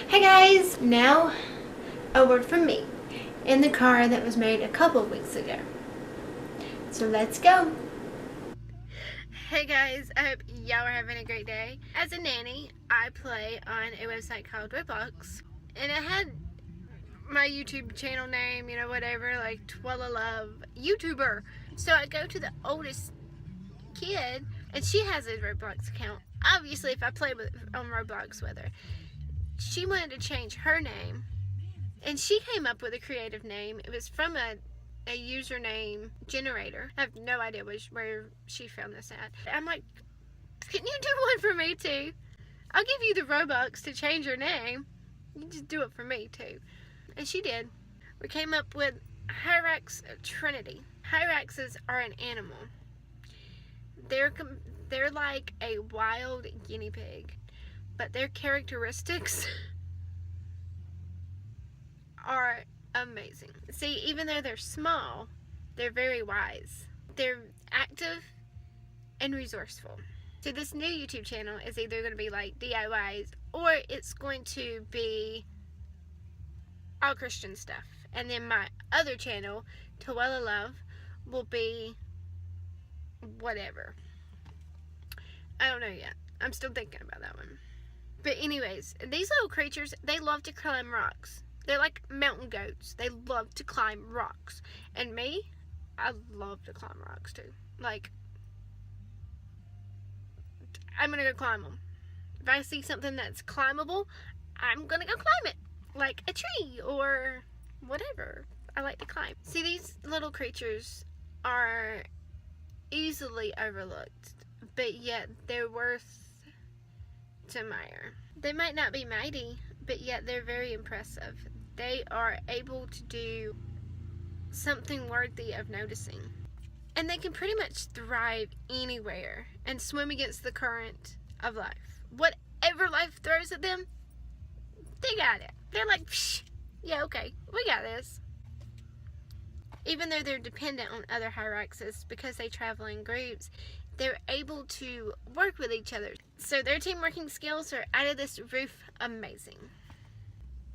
Hey guys! Now, a word from me in the car that was made a couple of weeks ago. So let's go! Hey guys, I hope y'all are having a great day. As a nanny, I play on a website called Roblox. And I had my YouTube channel name, whatever, like Twella Love YouTuber. So I go to the oldest kid, and she has a Roblox account. Obviously, if I play on Roblox with her. She wanted to change her name, and she came up with a creative name. It was from a username generator. I have no idea where she found this at. I'm like, can you do one for me too? I'll give you the Robux to change your name. You just do it for me too. And she did. We came up with HyraxTrinity. Hyraxes are an animal. They're like a wild guinea pig. But their characteristics are amazing. See, even though they're small, they're very wise. They're active and resourceful. So this new YouTube channel is either going to be like DIYs or it's going to be all Christian stuff. And then my other channel, Twella Love, will be whatever. I don't know yet. I'm still thinking about that one. But anyways, these little creatures, they love to climb rocks. They're like mountain goats. They love to climb rocks. And me, I love to climb rocks too. Like, I'm going to go climb them. If I see something that's climbable, I'm going to go climb it. Like a tree or whatever. I like to climb. See, these little creatures are easily overlooked. But yet, they're worth to admire. They might not be mighty, but yet they're very impressive. They are able to do something worthy of noticing. And they can pretty much thrive anywhere and swim against the current of life. Whatever life throws at them, they got it. They're like, psh, yeah, okay, we got this. Even though they're dependent on other Hyraxes because they travel in groups, they're able to work with each other. So their team working skills are out of this roof amazing.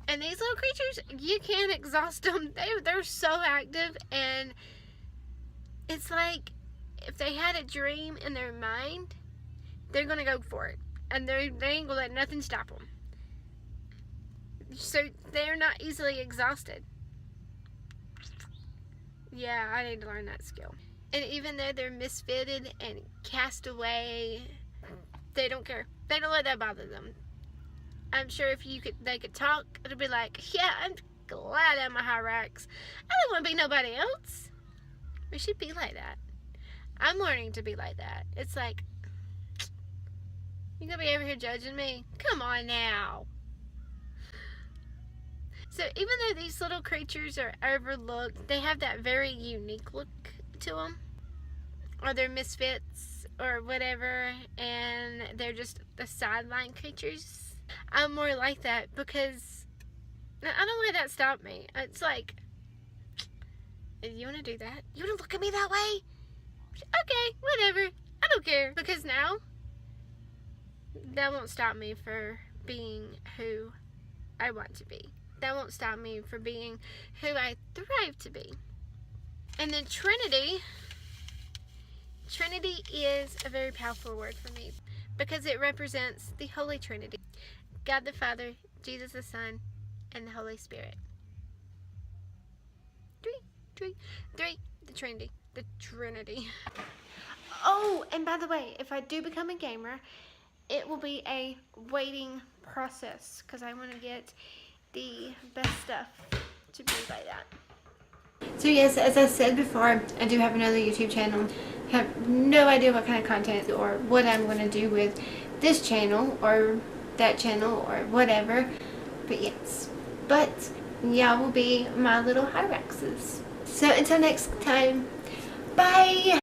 And these little creatures, you can't exhaust them. They're so active, and it's like if they had a dream in their mind, they're going to go for it. And they ain't going to let nothing stop them. So they're not easily exhausted. Yeah, I need to learn that skill. And even though they're misfitted and cast away, they don't care. They don't let that bother them. I'm sure if they could talk, it'd be like, yeah, I'm glad I'm a Hyrax. I don't want to be nobody else. We should be like that. I'm learning to be like that. It's like, you gonna be over here judging me? Come on now. So even though these little creatures are overlooked, they have that very unique look to them. Or they're misfits or whatever, and they're just the sideline creatures. I'm more like that because I don't let that stop me. It's like, you want to do that? You want to look at me that way? Okay, whatever. I don't care. Because now, that won't stop me for being who I want to be. That won't stop me for being who I thrive to be. And then Trinity is a very powerful word for me because it represents the Holy Trinity. God the Father, Jesus the Son, and the Holy Spirit. Three, the Trinity. Oh, and by the way, if I do become a gamer, it will be a waiting process because I want to get the best stuff to be like that. So yes, as I said before, I do have another YouTube channel. I have no idea what kind of content or what I'm going to do with this channel or that channel or whatever. But yes. But y'all will be my little Hyraxes. So until next time, bye!